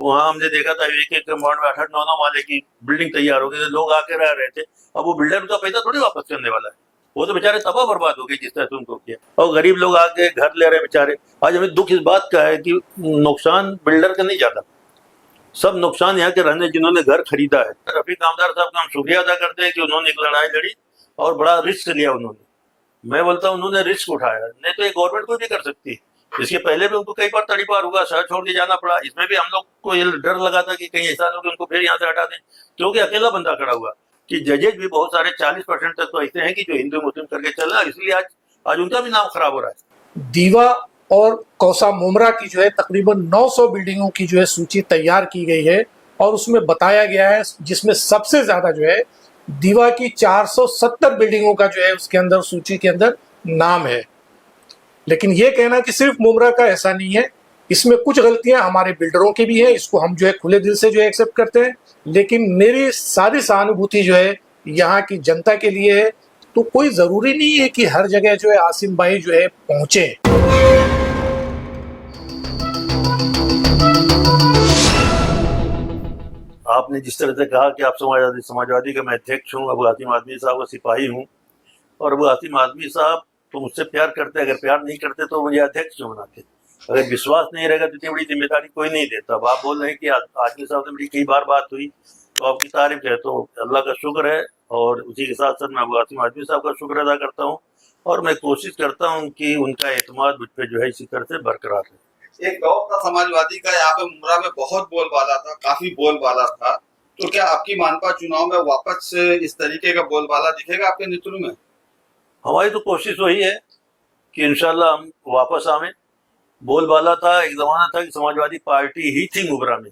वहाँ हमने देखा था एक एक कंपाउंड में 8-8 9-9 माले की बिल्डिंग तैयार हो गई, लोग आके रह रहे थे। अब वो बिल्डर का पैसा थोड़ी वापस करने वाला है, वो तो बेचारे तबाह बर्बाद हो गए जिस तरह से उनको किया, और गरीब लोग आके घर ले रहे हैं बेचारे। आज हमें दुख इस बात का है कि नुकसान बिल्डर का नहीं जाता, सब नुकसान यहाँ के रहने जिन्होंने घर खरीदा है। रफीक कामदार साहब का हम शुक्रिया अदा करते हैं कि उन्होंने एक लड़ाई लड़ी और बड़ा रिस्क लिया उन्होंने। मैं बोलता हूँ उन्होंने रिस्क उठाया, नहीं तो ये गवर्नमेंट कोई भी कर सकती है। इसके पहले भी उनको कई बार तड़ीपार हुआ, शहर छोड़ के जाना पड़ा। इसमें भी हम लोग को ये डर लगा था कि कहीं ऐसा ना हो कि उनको फिर यहाँ से हटा दें, क्योंकि अकेला बंदा खड़ा हुआ कि जजेज भी बहुत सारे 40% तक तो ऐसे हैं कि जो हिंदू मुस्लिम करके चल रहा है, इसलिए आज उनका भी नाम खराब हो रहा है। दीवा और कौसा मोमरा की जो है तकरीबन 900 बिल्डिंगों की जो है सूची तैयार की गई है और उसमें बताया गया है, जिसमें सबसे ज्यादा जो है दीवा की 470 बिल्डिंगों का जो है उसके अंदर सूची के अंदर नाम है। लेकिन ये कहना कि सिर्फ मोमरा का ऐसा नहीं है, इसमें कुछ गलतियां हमारे बिल्डरों की भी है, इसको हम जो है खुले दिल से जो है एक्सेप्ट करते हैं। लेकिन मेरी सारी सहानुभूति जो है यहाँ की जनता के लिए है। तो कोई जरूरी नहीं है कि हर जगह जो है आसिम भाई जो है पहुंचे। आपने जिस तरह से कहा कि आप समाजवादी का मैं अध्यक्ष हूँ, अबू आसिम आदमी साहब का सिपाही हूँ, और अबू आसिम आदमी साहब तो मुझसे प्यार करते, अगर प्यार नहीं करते तो मुझे अध्यक्ष क्यों बनाते। अगर विश्वास नहीं रहेगा तो इतनी बड़ी जिम्मेदारी कोई नहीं देता। अब आप बोल रहे हैं कि आदमी साहब से मेरी कई बार बात हुई, तो आपकी तारीफ है, तो अल्लाह का शुक्र है। और उसी के साथ साथ मैं अबू आसिम आदमी साहब का शुक्र अदा करता हूँ, और मैं कोशिश करता हूँ कि उनका एतमाद मुझ पर जो है इसी तरह से बरकरार रहे। एक दौर था समाजवादी का, यहाँ पे मुमरा में बहुत बोलबाला था, काफी बोलबाला था। तो क्या आपकी मानपा चुनाव में वापस इस तरीके का बोलबाला दिखेगा आपके नेतृत्व में? हमारी तो कोशिश वही है कि इंशाल्लाह हम वापस आवें। बोलबाला था, एक जमाना था कि समाजवादी पार्टी ही थी मुबरा में,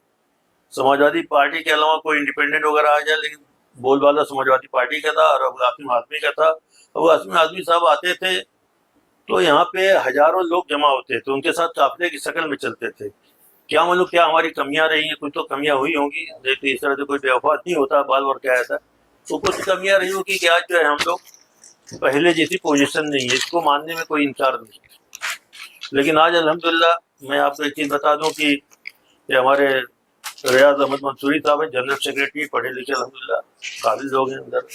समाजवादी पार्टी के अलावा कोई इंडिपेंडेंट वगैरह आ जाए, लेकिन बोलबाला समाजवादी पार्टी का था और अबू आसिम आदमी का था। अबू आसिम आदमी साहब आते थे तो यहाँ पे हजारों लोग जमा होते थे, उनके साथ काफिले की शक्ल में चलते थे। क्या मालूम क्या हमारी कमियां रही हैं, कुछ तो कमियां हुई होंगी, नहीं तो इस तरह से कोई बेवफा नहीं होता, बाल बार क्या था। तो कुछ कमियां रही होगी कि आज जो है हम लोग पहले जैसी पोजीशन नहीं है, इसको मानने में कोई इनकार नहीं। लेकिन आज अल्हम्दुलिल्लाह मैं आपको एक चीज़ बता दूं कि ये हमारे रियाज अहमद मंसूरी साहब है, जनरल सेक्रेटरी, पढ़े लिखे अल्हम्दुलिल्लाह, काबिल लोग हैं अंदर।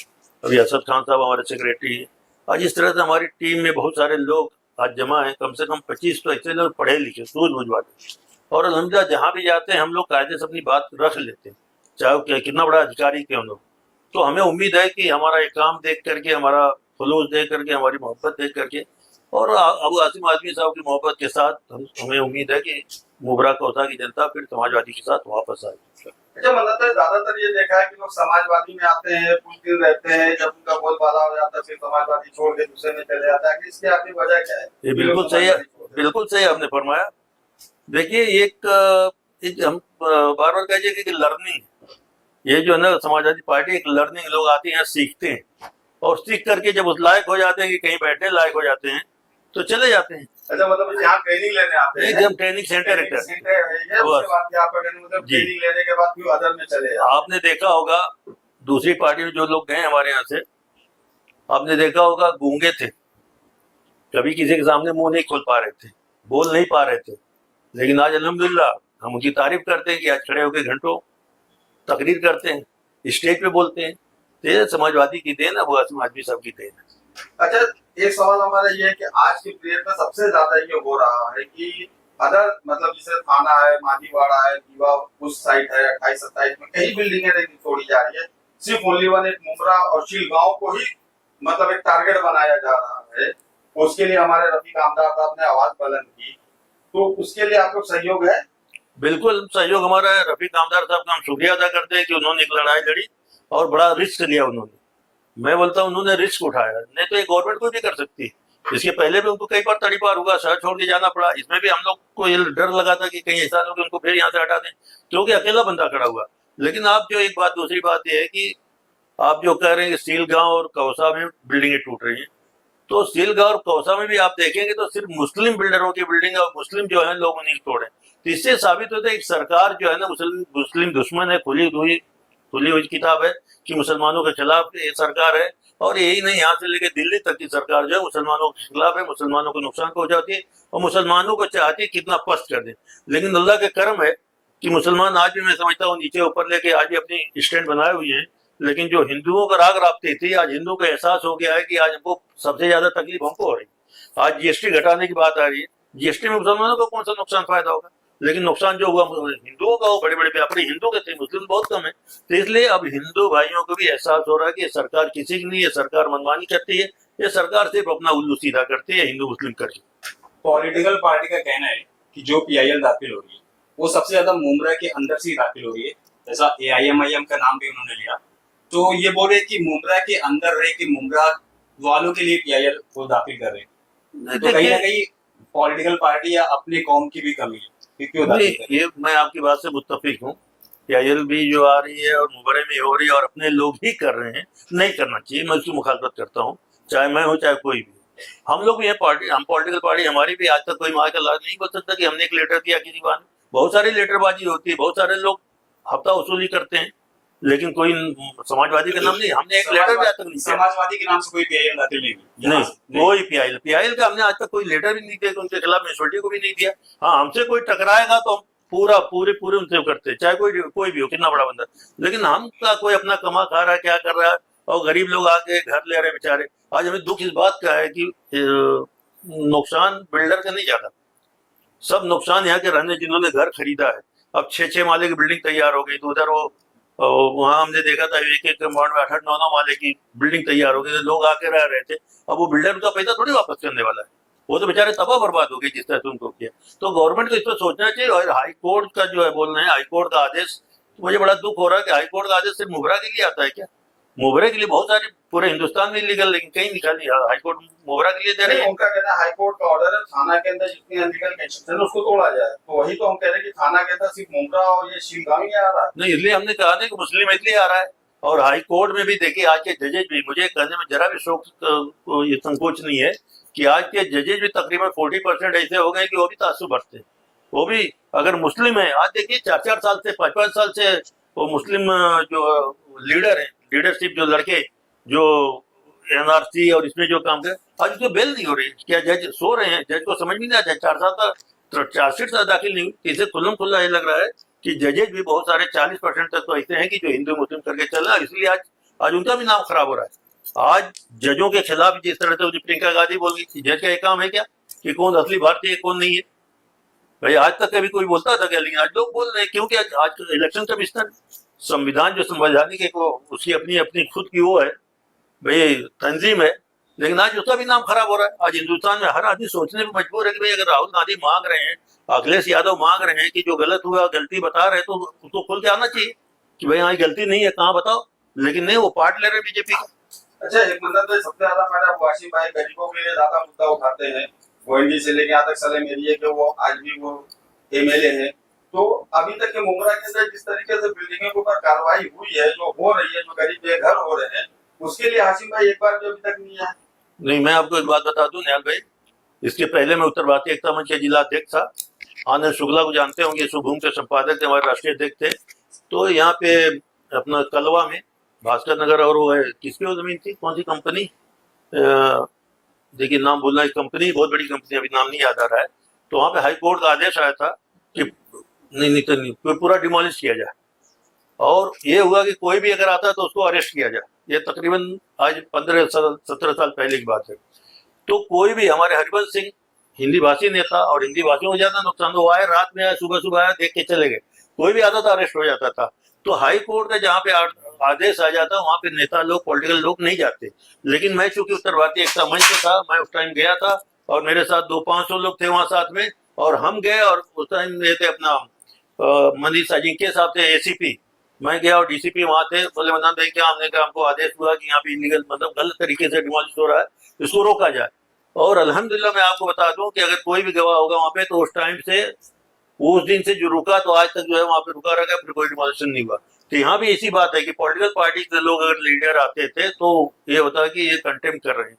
अभी असद खान साहब हमारे सेक्रेटरी हैं। आज इस तरह से हमारी टीम में बहुत सारे लोग आज जमा हैं, कम से कम 25 तो ऐसे लोग पढ़े लिखे सूझबूझ वाले, और अल्हम्दुलिल्लाह जहाँ भी जाते हैं हम लोग कायदे से अपनी बात रख लेते हैं, चाहे वो कितना बड़ा अधिकारी क्यों हो। तो हमें उम्मीद है कि हमारा एक काम देख करके, हमारा खुलूस देख करके, हमारी मोहब्बत देख करके, और अबू आसिम आदमी साहब की मोहब्बत के साथ हमें उम्मीद है कि मुबरा कौसा की जनता फिर समाजवादी के साथ वापस आएगी। अच्छा, मतलब ज्यादातर ये देखा है कि लोग समाजवादी में आते हैं, कुछ दिन रहते हैं, जब उनका बोलबाला हो जाता है फिर समाजवादी छोड़ के दूसरे में चले जाता है। इसकी आपकी वजह क्या है? ये बिल्कुल सही है, बिल्कुल सही आपने फरमाया। देखिए एक हम बार बार कहिए कि लर्निंग, ये जो है ना समाजवादी पार्टी एक लर्निंग, लोग आते हैं सीखते हैं, और सीख करके जब उस लायक हो जाते हैं कि कहीं बैठे लायक हो जाते हैं तो चले जाते हैं। अच्छा, मतलब यहाँ ट्रेनिंग लेने आते हैं? एकदम ट्रेनिंग सेंटर है, मतलब ट्रेनिंग लेने के बाद फिर अदर में चले जाते हैं। आपने देखा होगा दूसरी पार्टी में जो लोग गए हमारे यहाँ से, आपने देखा होगा गूंगे थे, कभी किसी के सामने मुंह नहीं खोल पा रहे थे, बोल नहीं पा रहे थे। लेकिन आज अल्हम्दुलिल्लाह हम उनकी तारीफ करते हैं कि आज खड़े होकर घंटों तकरीर करते हैं, स्टेज पे बोलते हैं। तो ये समाजवादी की देन है, वो आसिम आदमी साहब की देन है। अच्छा, एक सवाल हमारा ये है कि आज की पीरियड में सबसे ज्यादा ये हो रहा है कि अदर मतलब जैसे थाना है, माजीवाड़ा है, दीवा उस साइड है, 28-27 में कई बिल्डिंगें तोड़ी जा रही है, सिर्फ ओनली वन एक मुमरा और शिलगांव को ही मतलब एक टारगेट बनाया जा रहा है। उसके लिए हमारे रफीक आमदार साहब ने आवाज बुलंद की, तो उसके लिए आपको सहयोग है? बिल्कुल सहयोग हमारा है। रफीक आमदार साहब का हम शुक्रिया अदा करते हैं कि उन्होंने एक लड़ाई लड़ी और बड़ा रिस्क लिया उन्होंने। मैं बोलता हूँ उन्होंने रिस्क उठाया, नहीं तो ये गवर्नमेंट कोई भी कर सकती। इसके पहले भी उनको कई बार तड़ीपार हुआ, शहर छोड़ के जाना पड़ा। इसमें भी हम लोग को ये डर लगा था कि कहीं ऐसा ना हो कि उनको फिर यहाँ से हटा दें, क्योंकि अकेला बंदा खड़ा हुआ। लेकिन आप जो एक बात, दूसरी बात यह है कि आप जो कह रहे हैं कि सीलगांव और कौसा में बिल्डिंगें टूट रही हैं, तो सीलगांव और कौसा में भी आप देखेंगे तो सिर्फ मुस्लिम बिल्डरों की बिल्डिंग और मुस्लिम जो है लोग नहीं तोड़े। तो इससे साबित होता है एक सरकार जो है ना मुस्लिम दुश्मन है, खुली हुई किताब है कि मुसलमानों के खिलाफ ये सरकार है। और यही नहीं, यहाँ से लेकर दिल्ली तक की सरकार जो है मुसलमानों के खिलाफ है, मुसलमानों को नुकसान पहुंचाती है और मुसलमानों को चाहती है कितना पस्त कर दे। लेकिन अल्लाह के करम है कि मुसलमान आज भी मैं समझता हूँ नीचे ऊपर लेके आज भी अपनी स्टैंड बनाए हुए हैं, लेकिन जो हिंदुओं का राग राबते थे, आज हिंदुओं को एहसास हो गया है कि आज हमको सबसे ज्यादा तकलीफ हमको हो रही है। आज जीएसटी घटाने की बात आ रही है, जीएसटी में मुसलमानों को कौन सा नुकसान फायदा होगा, लेकिन नुकसान जो हुआ हिंदुओं का, वो बड़े बड़े व्यापारी हिंदू के थे, मुस्लिम बहुत कम है। तो इसलिए अब हिंदू भाइयों को भी एहसास हो रहा है कि ये सरकार किसी की नहीं है, सरकार मनमानी करती है, ये सरकार सिर्फ अपना उल्लू सीधा करती है हिंदू मुस्लिम करके। पॉलिटिकल पार्टी का कहना है कि जो पीआईएल दाखिल हो रही है वो सबसे ज्यादा मुमरा के अंदर से ही दाखिल हो रही है, जैसा एआईएमआईएम का नाम भी उन्होंने लिया। तो ये बोले कि मुमरा के अंदर रहे कि मुमरा वालों के लिए पीआईएल को दाखिल कर रहे हैं, तो कहीं ना कहीं पॉलिटिकल पार्टी या अपनी कौम की भी कमी है कि क्यों दाखिल कर रही है? ये मैं आपकी बात से मुत्तफिक हूँ, पीआईएल भी जो आ रही है और मुबरे में हो रही है और अपने लोग ही कर रहे हैं, नहीं करना चाहिए, मैं उसकी मुखालफत करता हूँ, चाहे मैं हूँ चाहे कोई भी। हम लोग भी हैं पार्टी, हम पॉलिटिकल पार्टी, हमारी भी आज तक कोई माँ का लाज नहीं बोल सकता कि हमने एक लेटर दिया किसी बात में। बहुत सारी लेटरबाजी होती है, बहुत सारे लोग हफ्ता वसूली करते हैं, लेकिन कोई समाजवादी का नाम नहीं, हमने एक लेटर भी आज तक नहीं दिया। समाजवादी के नाम से कोई पीआईएल दाखिल नहीं नहीं, कोई पीआईएल का हमने आज तक कोई लेटर भी नहीं दिया, उनके खिलाफ म्यूनिसिपैलिटी को भी नहीं दिया। हाँ, हमसे कोई टकराएगा तो हम पूरे उनसे करते हैं, चाहे कोई भी हो, कितना बड़ा बंदा। लेकिन हम का कोई अपना कमा खा रहा है, क्या कर रहा है, और गरीब लोग आके घर ले रहे हैं बेचारे। आज हमें दुख इस बात का है कि नुकसान बिल्डर का नहीं ज्यादा, सब नुकसान यहाँ के रहने जिन्होंने घर खरीदा है। अब 6-6 माले की बिल्डिंग तैयार हो गई, तो उधर वो वहां हमने देखा था एक कंपाउंड में 8-9 माले की बिल्डिंग तैयार हो गई, तो लोग आके रह रहे थे। अब वो बिल्डर का पैसा थोड़ी वापस करने वाला है, वो तो बेचारे तबाह बर्बाद हो गए जिस तरह से उनको किया। तो गवर्नमेंट को इस पर सोचना चाहिए। और हाई कोर्ट का जो है बोल रहे हैं, हाई कोर्ट का आदेश, तो मुझे बड़ा दुख हो रहा है कि हाई कोर्ट का आदेश सिर्फ मुबरा के लिए आता है क्या? मुबरे के लिए बहुत सारे पूरे हिंदुस्तान में लीगल, लेकिन कहीं लिखा नहीं हाई कोर्ट मुबरा के लिए दे रहे हैं। उनका कहना है हाई कोर्ट का ऑर्डर है थाना के अंदर जितनी अनलीगल कंस्ट्रक्शन है उसको तोड़ा जाए, तो वही तो हम कह रहे हैं कि थाना के अंदर सिर्फ मुमरा और ये शीलगांव ही आ रहा है। नहीं, इसलिए हमने कहा नहीं कि मुस्लिम इसलिए आ रहा है। और हाई कोर्ट में भी देखिए आज के जजेज भी, मुझे कहने में जरा भी शौक ये संकोच नहीं है कि आज के जजेज भी तकरीबन 40% ऐसे हो गए कि वो भी तासुब बरतते हैं, वो भी अगर मुस्लिम है। आज देखिए 4-4 साल से 5-5 साल से वो मुस्लिम जो लीडर है, लीडरशिप जो लड़के जो एनआरसी और इसमें जो काम कर, आज उसको बेल नहीं हो रही। क्या जज सो रहे हैं? जज को समझ में नहीं आता, 4 साल तक चार्जशीट दाखिल नहीं हुई। इसे खुल्ला ये लग रहा है कि जजेज भी बहुत सारे 40% तक तो ऐसे हैं कि जो हिंदू मुस्लिम करके चल रहा है, इसलिए आज उनका भी नाम खराब हो रहा है। आज जजों के खिलाफ जिस तरह से प्रियंका गांधी बोल गई, जज का एक काम है क्या कि कौन असली भारतीय है कौन नहीं है? भाई आज तक कभी कोई बोलता था क्या? लेकिन आज लोग बोल रहे हैं, क्योंकि आज इलेक्शन कमिश्नर, संविधान जो संवैधानिक है वो उसकी अपनी खुद की वो है भाई तंजीम है, लेकिन आज उसका भी नाम खराब हो रहा है। आज हिंदुस्तान में हर आदमी सोचने पर मजबूर है कि भाई अगर राहुल गांधी मांग रहे हैं, अखिलेश यादव मांग रहे हैं कि जो गलत हुआ गलती बता रहे हैं, तो उसको खुल के आना चाहिए कि भाई हाँ गलती नहीं है, कहाँ बताओ। लेकिन नहीं, वो पार्ट ले रहे हैं बीजेपी का। अच्छा, एक मतलब तो सबसे ज्यादा मैडम वाशिम भाई गरीबों के लिए ज्यादा मुद्दा उठाते हैं, गोविंदी से लेके यहाँ तक सलेम एरिया के वो आज भी वो एमएलए है। तो अभी तक के मुमरा के अंदर जिस तरीके से बिल्डिंगों के ऊपर कार्रवाई हुई है, जो हो रही है, जो गरीब बेघर हो रहे हैं, उसके लिए हाशिम भाई एक बार भी अभी तक नहीं आया। नहीं, मैं आपको एक बात बता दूं निहाल भाई, इसके पहले मैं उत्तर भारतीय एकता मंच के जिला अध्यक्ष था। आनंद शुक्ला को जानते होंगे, शुभूम के संपादक थे, हमारे राष्ट्रीय अध्यक्ष थे। तो यहाँ पे अपना कलवा में भास्कर नगर, और वो है किसकी वो जमीन थी, कौन सी कंपनी, देखिए नाम बोलना, एक कंपनी बहुत बड़ी कंपनी, अभी नाम नहीं याद आ रहा है। तो वहाँ पे हाई कोर्ट का आदेश आया था कि नहीं पूरा डिमोलिश किया जाए, और ये हुआ कि कोई भी अगर आता है तो उसको अरेस्ट किया जाए। ये तकरीबन आज 15-17 साल पहले की बात है। तो कोई भी, हमारे हरिवंश सिंह हिंदी भाषी नेता, और हिंदी भाषियों को ज्यादा नुकसान, वो आए रात में आए, सुबह आया, देख के चले गए, कोई भी आता था अरेस्ट हो जाता था। तो हाई कोर्ट का जहाँ पे आदेश आ जाता वहाँ पे नेता लोग, पॉलिटिकल लोग नहीं जाते। लेकिन मैं चूंकि उत्तर भारतीय एकता मंच से था, मैं उस टाइम गया था, और मेरे साथ 200-500 लोग थे वहाँ साथ में, और हम गए। और उस टाइम ये थे अपना मनीष अजिंक्य साहब थे एसीपी, मैं गया, और डीसीपी वहाँ थे। बोले मदन भाई क्या? हमने कहा हमको आदेश हुआ कि यहाँ पे इलीगल, मतलब गलत तरीके से डिमोलिश हो रहा है, इसको रोका जाए। और अल्हम्दुलिल्लाह मैं आपको बता दूं कि अगर कोई भी गवाह होगा वहाँ पे, तो उस टाइम से, उस दिन से जो रुका, तो आज तक जो है वहाँ पे रुका रहा, फिर कोई डिमोलिशन नहीं हुआ। तो यहाँ भी इसी बात है कि पॉलिटिकल पार्टी के लोग अगर लीडर आते थे तो ये होता है कि ये कंटेम कर रहे हैं।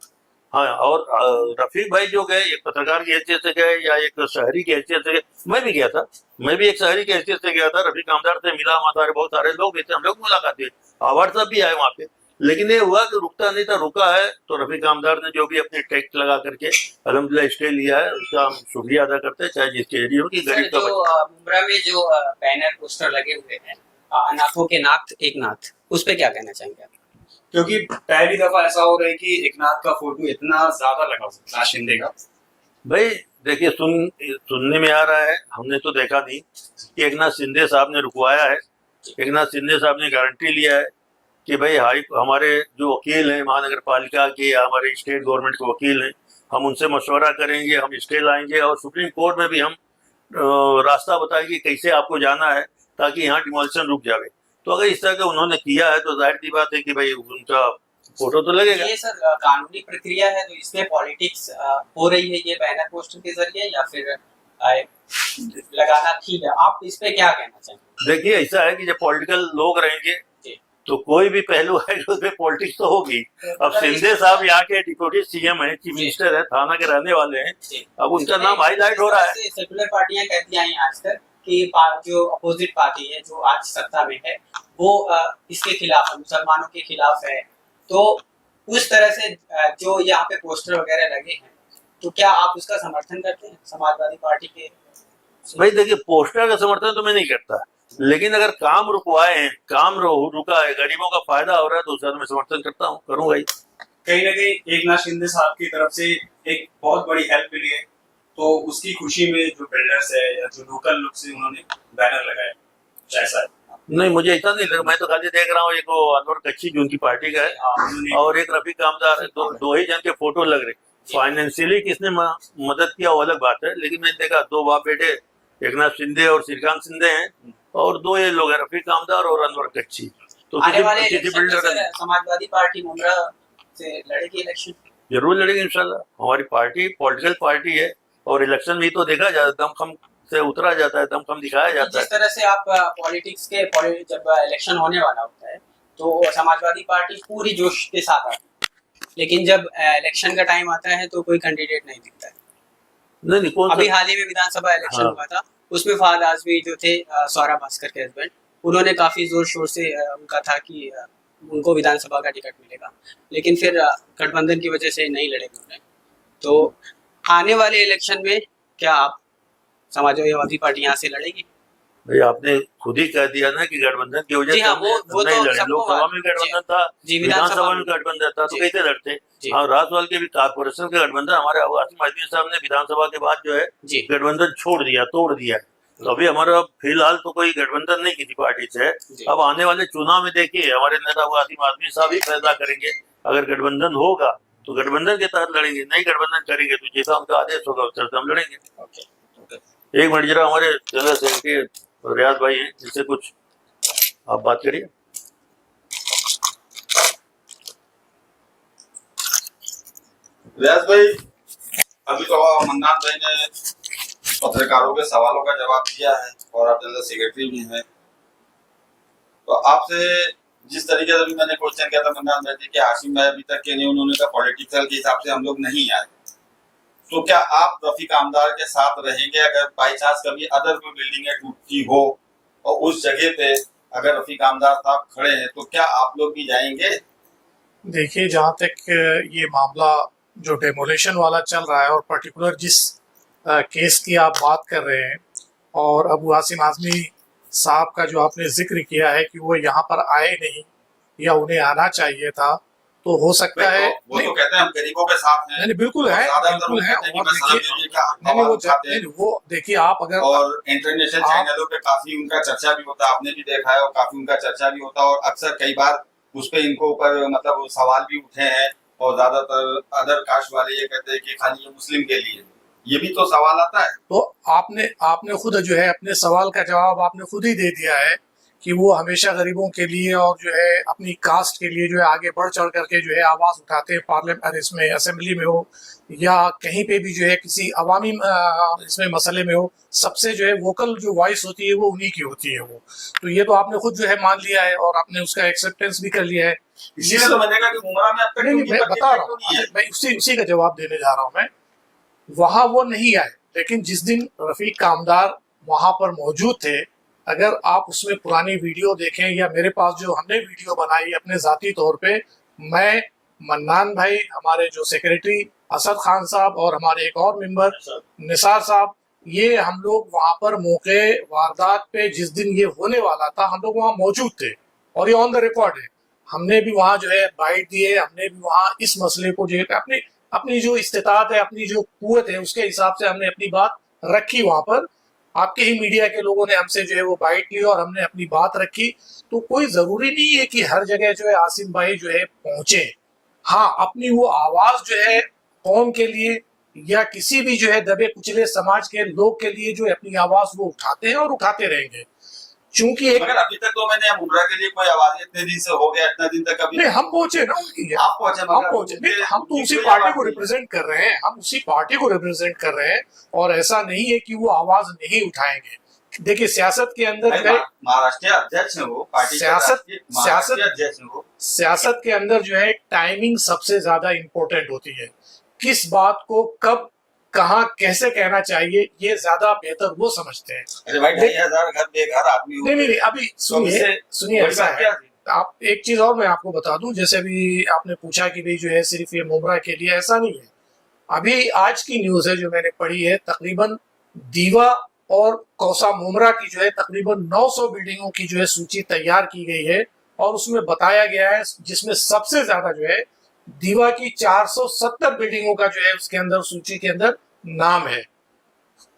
हाँ, और रफीक भाई जो गए, एक पत्रकार की हैसियत से गए या एक शहरी की हैसियत से गए, मैं भी गया था, मैं भी एक शहरी की हैसियत से गया था। रफीक आमदार से मिला, वहाँ सारे बहुत सारे लोग थे, हम लोग मुलाकात हुई, आवार साहब भी आए वहाँ पे। लेकिन ये हुआ कि रुकता नहीं था, रुका है। तो रफीक आमदार ने जो भी अपने टैक्स लगा करके अल्हम्दुलिल्लाह स्टे लिया है, उसका हम शुक्रिया अदा करते हैं, चाहे जिसके एरिया हो, कि सर गरीब का जो बच्चा। मुंब्रा में जो बैनर पोस्टर लगे हुए हैं, अनाथों के नाथ एक नाथ, उस पे क्या कहना चाहेंगे आप? क्योंकि पहली दफा ऐसा हो रहा है कि एकनाथ का फोटो इतना ज्यादा लगा हुआ है, शिंदे का। भाई देखिए, सुनने में आ रहा है, हमने तो देखा नहीं कि एकनाथ शिंदे साहब ने रुकवाया है। एकनाथ शिंदे साहब ने गारंटी लिया है कि भाई हमारे जो वकील हैं महानगर पालिका के या हमारे स्टेट गवर्नमेंट के वकील हैं, हम उनसे मशवरा करेंगे, हम स्टे लाएंगे और सुप्रीम कोर्ट में भी हम रास्ता बताएंगे कैसे आपको जाना है, ताकि यहाँ डिमोलिशन रुक जाए। तो अगर इस तरह का उन्होंने किया है तो जाहिर सी बात है कि भाई उनका फोटो तो लगेगा। ये सर कानूनी प्रक्रिया है, तो इसमें पॉलिटिक्स हो रही है ये बैनर पोस्टर के जरिए, या फिर लगाना ठीक है? आप इस पे क्या कहना चाहेंगे? देखिए, ऐसा है कि जब पॉलिटिकल लोग रहेंगे जी। तो कोई भी पहलू है उसमें पॉलिटिक्स तो होगी। अब शिंदे साहब यहाँ के डिप्यूटी सीएम हैं, चीफ मिनिस्टर है, थाना के रहने वाले हैं, जी। अब उनका नाम हाईलाइट हो रहा है। सेकुलर पार्टियां कहती आई आज तक कि जो अपोजिट पार्टी है जो आज सत्ता में है वो इसके खिलाफ है, मुसलमानों के खिलाफ है। तो उस तरह से जो यहाँ पे पोस्टर वगैरह लगे हैं, तो क्या आप उसका समर्थन करते हैं समाजवादी पार्टी के? भाई देखिए, पोस्टर का समर्थन तो मैं नहीं करता, लेकिन अगर काम रुकवाए हैं, काम रुका है, गरीबों का फायदा हो रहा है, तो उसका मैं समर्थन करता हूँ, करूंगा ही। कहीं ना कहीं एकनाथ शिंदे साहब की तरफ से एक बहुत बड़ी हेल्प मिली है, तो उसकी खुशी में जो बिल्डर्स है या जो लोकल लोग से उन्होंने बैनर लगाया, ऐसा है। नहीं, मुझे इतना नहीं लगा, मैं तो खाली देख रहा हूँ एक वो अनवर कच्ची जो उनकी पार्टी का है और एक रफीक आमदार है, दो ही जन के फोटो लग रहे। फाइनेंशियली किसने मदद किया वो अलग बात है, लेकिन मैंने देखा दो बाप बेटे एकनाथ शिंदे और श्रीकांत शिंदे हैं, और दो ये लोग हैं रफीक आमदार और अनवर कच्ची। तो आने वाले किसी इलेक्शन में builder sir Samajwadi party Mumbra से लड़ेगी इलेक्शन? जरूर लड़ेगी इंशाल्लाह। हमारी पार्टी पॉलिटिकल पार्टी है और इलेक्शन में तो देखा जाता है, दमखम से उतरा जाता है, दमखम दिखाया जाता है। जिस तरह से आप पॉलिटिक्स के जब इलेक्शन होने वाला होता है तो समाजवादी पार्टी पूरी जोश के साथ आती है, लेकिन जब इलेक्शन का टाइम आता है तो कोई कैंडिडेट नहीं दिखता है। नहीं, कौन अभी हाल ही में विधानसभा इलेक्शन हुआ था, उसमें फहद आजमी जो थे सौरभ भास्कर के हस्बैंड, उन्होंने काफी जोर शोर से उनका था कि उनको विधानसभा का टिकट मिलेगा, लेकिन फिर गठबंधन की वजह से नहीं लड़े उन्होंने। तो आने वाले इलेक्शन में क्या आप समाजवादी पार्टी यहाँ से लड़ेगी? भाई आपने खुद ही कह दिया ना कि गठबंधन की वजह जी से हाँ, हमने वो नहीं तो लड़े। सबको लोकसभा में गठबंधन था, जी, विधानसभा में गठबंधन था, तो जी। कैसे लड़ते? जी। और राजवाल के भी कॉर्पोरेशन के गठबंधन, हमारे आसिम आदमी साहब ने विधानसभा के बाद जो है जी। गठबंधन छोड़ दिया, तोड़ दिया। तो अभी हमारा फिलहाल तो कोई गठबंधन नहीं किसी पार्टी से है। जी। अब आने वाले चुनाव में देखिए हमारे नेता आसिम आदमी साहब ही फैसला करेंगे। अगर गठबंधन होगा तो गठबंधन के तहत लड़ेंगे, नहीं गठबंधन करेंगे तो जैसा उनका आदेश होगा उस तरह से हम लड़ेंगे। एक मिनट जरा, हमारे जगह से इनके रियाज भाई हैं, जिससे कुछ आप बात करिए। रियाज भाई, अभी तो मन्नान भाई ने पत्रकारों के सवालों का जवाब दिया है और आप जनरल सेक्रेटरी भी हैं, तो आपसे जिस तरीके से भी मैंने क्वेश्चन किया था मन्नान भाई कि आसिम भाई अभी तक के नहीं, उन्होंने कहा पॉलिटिकल के हिसाब से हम लोग नहीं आए, तो क्या आप रफीक आमदार के साथ रहेंगे अगर बाई चांस कभी अदर कोई बिल्डिंगें टूटती हो और उस जगह पे अगर रफीक आमदार साहब खड़े हैं, तो क्या आप लोग भी जाएंगे? देखिए, जहाँ तक ये मामला जो डेमोलेशन वाला चल रहा है और पर्टिकुलर जिस केस की आप बात कर रहे हैं, और अबू आसिम आजमी साहब का जो आपने जिक्र किया है कि वो यहाँ पर आए नहीं या उन्हें आना चाहिए था, तो हो सकता है वो तो कहते हैं हम गरीबों के साथ हैं। नहीं, बिल्कुल है, बिल्कुल है। और वो देखिए, आप अगर और इंटरनेशनल चैनलों पे काफी उनका चर्चा भी होता है, आपने भी देखा है, और काफी उनका चर्चा भी होता है, और अक्सर कई बार उस पे इनको ऊपर मतलब सवाल भी उठे हैं, और ज्यादातर अदर कास्ट वाले ये कहते हैं कि खाली ये मुस्लिम के लिए, ये भी तो सवाल आता है। तो आपने खुद जो है अपने सवाल का जवाब आपने खुद ही दे दिया है कि वो हमेशा गरीबों के लिए और जो है अपनी कास्ट के लिए जो है आगे बढ़ चढ़ करके जो है आवाज उठाते हैं, पार्लियामेंट इसमें असेंबली में हो या कहीं पे भी जो है किसी अवामी इसमें मसले में हो, सबसे जो है वोकल जो वॉइस होती है वो उन्हीं की होती है वो। तो ये तो आपने खुद जो है मान लिया है और आपने उसका एक्सेप्टेंस भी कर लिया है। इसीलिए तो मैंने कहा कि मुमरा में अब तक मैं बता रहा हूँ, मैं उसी का जवाब देने जा रहा हूँ। मैं वहां वो नहीं आए, लेकिन जिस दिन रफीक आमदार वहां पर मौजूद थे अगर आप उसमें पुरानी वीडियो देखें या मेरे पास जो हमने वीडियो बनाई अपने जाती तौर पे, मैं, मन्नान भाई, हमारे जो सेक्रेटरी असद खान साहब और हमारे एक और मेंबर निसार साहब, ये हम लोग वहां पर मौके वारदात पे जिस दिन ये होने वाला था हम लोग वहां मौजूद थे और ये ऑन द रिकॉर्ड है। हमने भी वहां जो है बाइट दिए, हमने भी वहां इस मसले को जो है अपनी अपनी जो इस्तेताअत है, अपनी जो कुव्वत है, उसके हिसाब से हमने अपनी बात रखी वहां पर। आपके ही मीडिया के लोगों ने हमसे जो है वो बाइट ली और हमने अपनी बात रखी। तो कोई जरूरी नहीं है कि हर जगह जो है आसिम भाई जो है पहुंचे। हाँ, अपनी वो आवाज जो है कौम के लिए या किसी भी जो है दबे कुचले समाज के लोग के लिए जो है अपनी आवाज वो उठाते हैं और उठाते रहेंगे। चूंकि एक, मगर अभी तक तो मैंने मुमरा के लिए कोई आवाज, इतने दिन से हो गया, इतना दिन तक अभी नहीं, हम पहुंचे ना उनकी, आप पहुंचे, हम पहुंचे नहीं, हम तो उसी पार्टी को रिप्रेजेंट कर रहे हैं, हम उसी पार्टी को रिप्रेजेंट कर रहे हैं और ऐसा नहीं है कि वो आवाज नहीं उठाएंगे। देखिए, सियासत के अंदर जो है, महाराष्ट्र अध्यक्ष है वो पार्टी सियासत अध्यक्ष है वो, सियासत के अंदर जो है टाइमिंग सबसे ज्यादा इम्पोर्टेंट होती है। किस बात को कब, कहाँ, कैसे कहना चाहिए, ये ज्यादा बेहतर वो समझते हैं। अरे भाई 2,500 घर बेघर आदमी हो, नहीं, अभी सुनिए ऐसा है। आप एक चीज और मैं आपको बता दूं, जैसे भी आपने पूछा कि भाई जो है सिर्फ ये मुमरा के लिए, ऐसा नहीं है। अभी आज की न्यूज है जो मैंने पढ़ी है, तकरीबन दीवा और कौसा मुमरा की जो है तकरीबन 900 बिल्डिंगों की जो है सूची तैयार की गई है और उसमें बताया गया है, जिसमें सबसे ज्यादा जो है दीवा की 470 बिल्डिंगों का जो है उसके अंदर सूची के अंदर नाम है।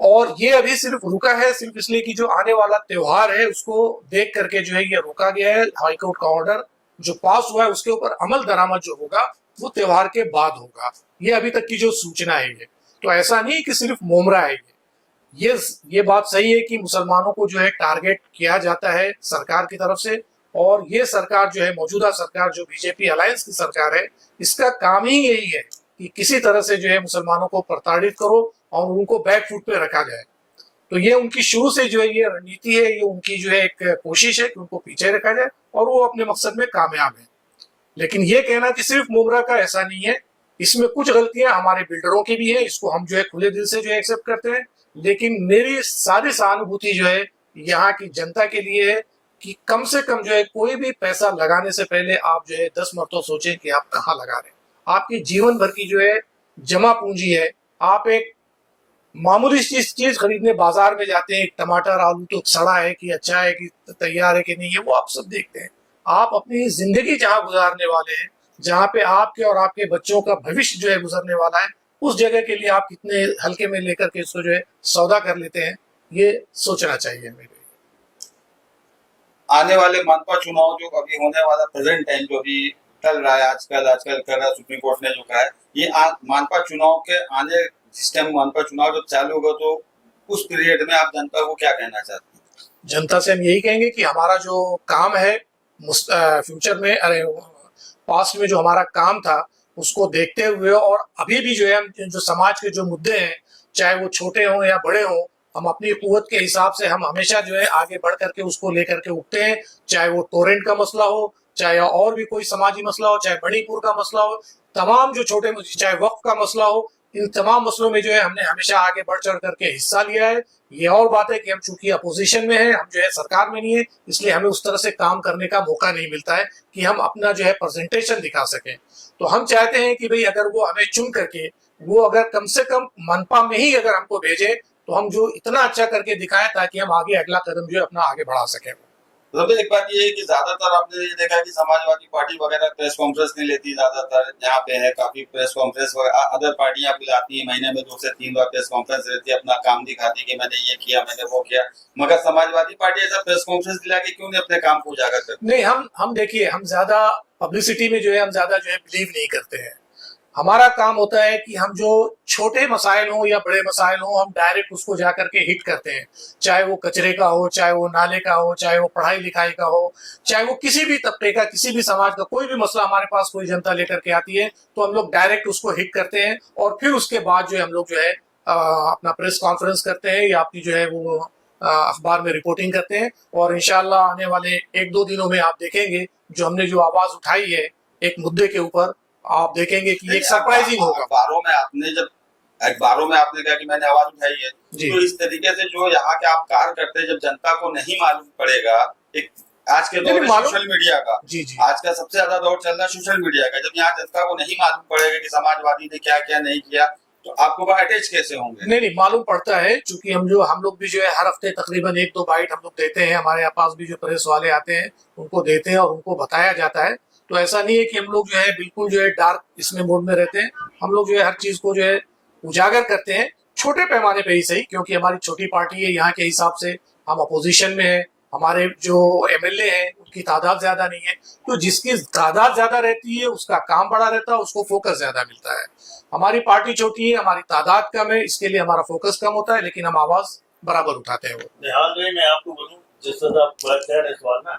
और ये अभी सिर्फ रुका है सिर्फ इसलिए कि जो आने वाला त्योहार है उसको देख करके जो है ये रोका गया है। हाईकोर्ट का ऑर्डर जो पास हुआ है उसके ऊपर अमल दरामद जो होगा वो त्योहार के बाद होगा। ये अभी तक की जो सूचना है ये, तो ऐसा नहीं कि सिर्फ मुमरा है ये बात सही है कि मुसलमानों को जो है टारगेट किया जाता है सरकार की तरफ से, और ये सरकार जो है, मौजूदा सरकार जो बीजेपी अलायंस की सरकार है, इसका काम ही यही है कि किसी तरह से जो है मुसलमानों को प्रताड़ित करो और उनको बैक फुट पे रखा जाए। तो ये उनकी शुरू से जो है ये रणनीति है, ये उनकी जो है एक कोशिश है कि उनको पीछे रखा जाए और वो अपने मकसद में कामयाब है। लेकिन ये कहना कि सिर्फ मुमरा का, ऐसा नहीं है। इसमें कुछ गलतियां हमारे बिल्डरों की भी है, इसको हम जो है खुले दिल से जो है एक्सेप्ट करते हैं। लेकिन मेरी सारी सहानुभूति जो है यहाँ की जनता के लिए है कि कम से कम जो है कोई भी पैसा लगाने से पहले आप जो है 10 मरतबा सोचें कि आप कहाँ लगा रहे हैं। आपकी जीवन भर की जो है जमा पूंजी है। आप एक मामूली चीज खरीदने बाजार में जाते हैं, एक टमाटर आलू तो सड़ा है कि अच्छा है कि तैयार है कि नहीं है, वो आप सब देखते हैं। आप अपनी जिंदगी जहां गुजारने वाले हैं, जहां पे आपके और आपके बच्चों का भविष्य जो है गुजरने वाला है, उस जगह के लिए आप कितने हल्के में लेकर के इसको जो है सौदा कर लेते हैं, ये सोचना चाहिए मेरे। आने वाले मनपा चुनाव जो अभी होने वाला प्रेजेंट टाइम जो भी चल रहा है, आजकल कर रहा है, सुप्रीम कोर्ट ने जो कहा है, ये मनपा चुनाव के आने, जिस टाइम मनपा चुनाव जब चालू होगा तो उस पीरियड में आप जनता को क्या कहना चाहते हैं? जनता से हम यही कहेंगे कि हमारा जो काम है फ्यूचर में, पास्ट में जो हमारा काम था उसको देखते हुए और अभी भी जो है हम जो समाज के जो मुद्दे हैं, चाहे वो छोटे हों या बड़े हों, हम अपनी कुव्वत के हिसाब से हम हमेशा जो है आगे बढ़ करके उसको लेकर के उठते हैं। चाहे वो टोरेंट का मसला हो, चाहे और भी कोई समाजी मसला हो, चाहे मणिपुर का मसला हो, तमाम जो छोटे, चाहे वक्फ का मसला हो, इन तमाम मसलों में जो है हमने हमेशा आगे बढ़ चढ़ करके हिस्सा लिया है। ये और बात है कि हम चूंकि अपोजिशन में हैं, हम जो है सरकार में नहीं है, इसलिए हमें उस तरह से काम करने का मौका नहीं मिलता है कि हम अपना जो है प्रेजेंटेशन दिखा सकें। तो हम चाहते हैं कि भाई अगर वो हमें चुन करके, वो अगर कम से कम मनपा में ही अगर हमको भेजे तो हम जो इतना अच्छा करके दिखाएं ताकि हम आगे अगला कदम जो है अपना आगे बढ़ा सकें। तो एक बात ये है कि ज्यादातर आपने ये देखा है कि समाजवादी पार्टी वगैरह प्रेस कॉन्फ्रेंस नहीं लेती, ज्यादातर यहाँ पे है काफी प्रेस कॉन्फ्रेंस, अदर पार्टियां बुलाती है, महीने में 2 से 3 बार प्रेस कॉन्फ्रेंस रहती है, अपना काम दिखाती है कि मैंने ये किया, मैंने वो किया। मगर समाजवादी पार्टी ऐसा प्रेस कॉन्फ्रेंस दिला के क्यों नहीं अपने काम को उजागर करती? नहीं, हम देखिए, हम ज्यादा पब्लिसिटी में जो है हम ज्यादा जो है बिलीव नहीं करते हैं। हमारा काम होता है कि हम जो छोटे मसाइल हो या बड़े मसाइल हो, हम डायरेक्ट उसको जा करके हिट करते हैं। चाहे वो कचरे का हो, चाहे वो नाले का हो, चाहे वो पढ़ाई लिखाई का हो, चाहे वो किसी भी तबके का, किसी भी समाज का कोई भी मसला हमारे पास कोई जनता लेकर के आती है तो हम लोग डायरेक्ट उसको हिट करते हैं और फिर उसके बाद जो है हम लोग जो है अपना प्रेस कॉन्फ्रेंस करते हैं या अपनी जो है वो अखबार में रिपोर्टिंग करते हैं। और इंशाल्लाह आने वाले 1-2 दिनों में आप देखेंगे जो हमने जो आवाज उठाई है एक मुद्दे के ऊपर, आप देखेंगे कि एक सरप्राइजिंग होगा। अखबारों में आपने जब अखबारों में आपने कहा कि मैंने आवाज उठाई है, जी। तो इस तरीके से जो यहाँ के आप कार्य करते हैं, जब जनता को नहीं मालूम पड़ेगा, एक आज के दौर नहीं, में मालूम- सोशल मीडिया का, जी जी आज का सबसे ज्यादा दौर चल रहा है सोशल मीडिया का, जब यहाँ जनता को नहीं मालूम पड़ेगा कि समाजवादी ने क्या क्या नहीं किया, तो आपको वह अटैच कैसे होंगे? नहीं मालूम पड़ता है, क्योंकि हम लोग भी जो है हर हफ्ते तकरीबन 1-2 बाइट हम लोग देते हैं, हमारे यहाँ पास भी जो प्रेस वाले आते हैं उनको देते हैं और उनको बताया जाता है। तो ऐसा नहीं है कि हम लोग जो है बिल्कुल जो है डार्क इसमें मोड में रहते हैं, हम लोग जो है हर चीज को जो है उजागर करते हैं, छोटे पैमाने पे ही सही, क्योंकि हमारी छोटी पार्टी है, यहाँ के हिसाब से हम अपोजिशन में है, हमारे जो एमएलए हैं उनकी तादाद ज्यादा नहीं है, तो जिसकी तादाद ज्यादा रहती है उसका काम बड़ा रहता है, उसको फोकस ज्यादा मिलता है। हमारी पार्टी छोटी है, हमारी तादाद कम है, इसके लिए हमारा फोकस कम होता है, लेकिन हम आवाज बराबर उठाते हैं। वो निहाल भाई, मैं आपको बोलूं, जिस तरह आप बात कर रहे हैं सवाल ना,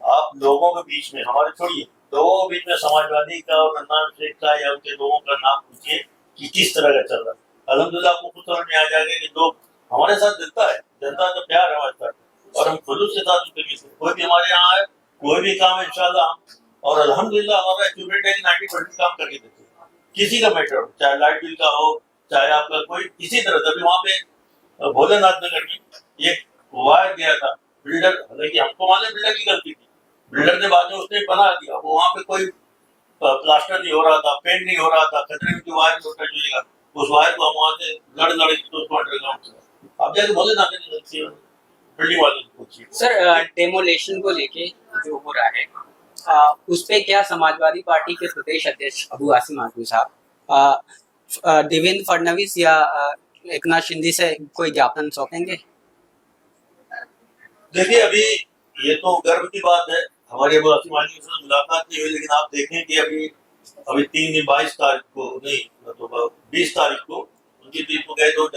आप लोगों के बीच में, हमारे छोड़िए, लोगों के बीच में समाजवादी का और अदनान शेख का या उनके लोगों का नाम पूछिए कि किस तरह का चल रहा है। अल्हम्दुलिल्लाह आपको खुद समझ में आ जाएगा कि लोग हमारे साथ जनता है, जनता का प्यार है हमारे साथ, और हम खुलूस के साथ उनके बीच में कोई भी हमारे यहाँ है, कोई भी काम है इंशाल्लाह हम, और अल्हम्दुलिल्लाह हमारा अचीवमेंट है कि 90% काम करके देते हैं, किसी का मैटर हो, चाहे लाइट बिल का हो, चाहे आपका कोई किसी तरह का भी। वहाँ पे भोलेनाथ नगर में एक वायर गया था, बिल्डर, हालांकि हमको मालूम बिल्डर की गलती थी, बिल्डर ने बाद में उसने बना दिया, वो वहाँ पे कोई प्लास्टर नहीं हो रहा था, पेंट नहीं हो रहा था, खतरे में जो वायर टूट जाएगा, उस वायर को हम वहाँ से लड़ के उसको अंडरग्राउंड किया। अब जाके भोलेनाथ की गलती है, बिल्डिंग वाले को पूछिए। सर, डेमोलेशन को लेके जो हो रहा है, उस पे क्या समाजवादी पार्टी के प्रदेश अध्यक्ष अबू आसिम आजमी साहब देवेंद्र फडणवीस या एकनाथ शिंदे से कोई ज्ञापन सौंपेंगे? देखिए, अभी ये तो गर्व की बात है, हमारे अबू आसिम आजमी से मुलाकात नहीं हुई, लेकिन आप देखें कि अभी 3 दिन 22 तारीख को नहीं, मतलब 20 तारीख को उनकी टीम को गए तो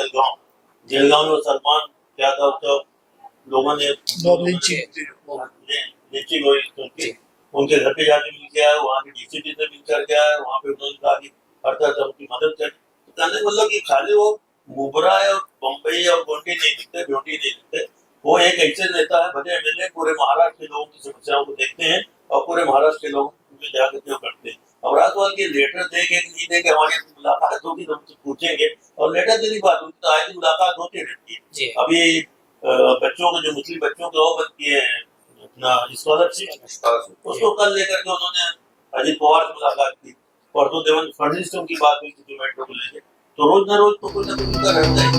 जलगांव में सलमान क्या था, तो लोगों ने नीचे उनके घर पे जाके मिल के आया, वहाँ के डीसीपी से मिल कर गया, वहाँ पे उन्होंने कहा कि हर तरह से उनकी मदद कर। तो कहने मतलब कि खाली वो मुबरा और बम्बई और गोंडी नहीं दिखते, ब्यूटी नहीं दिखते, वो एक ऐसे नेता है, भले एमएलए, पूरे महाराष्ट्र के लोगों की समस्याओं को देखते हैं और पूरे महाराष्ट्र के लोग उनके जाकर जो करते हैं। अब रातवाल के लेटर दे के नहीं दे के हमारी मुलाकात होगी तो हमसे पूछेंगे, और लेटर देने की बात होती तो आज मुलाकात होती रहती है। अभी बच्चों के जो मुस्लिम बच्चों के वो बनती है अपना स्कॉलरशिप, उसको कल लेकर के उन्होंने अजित पवार से मुलाकात की, और तो देवेंद्र फडणवीस से उनकी बात हुई थी मेट्रो को लेकर, तो रोज न रोज तो कुछ न कुछ रहता है।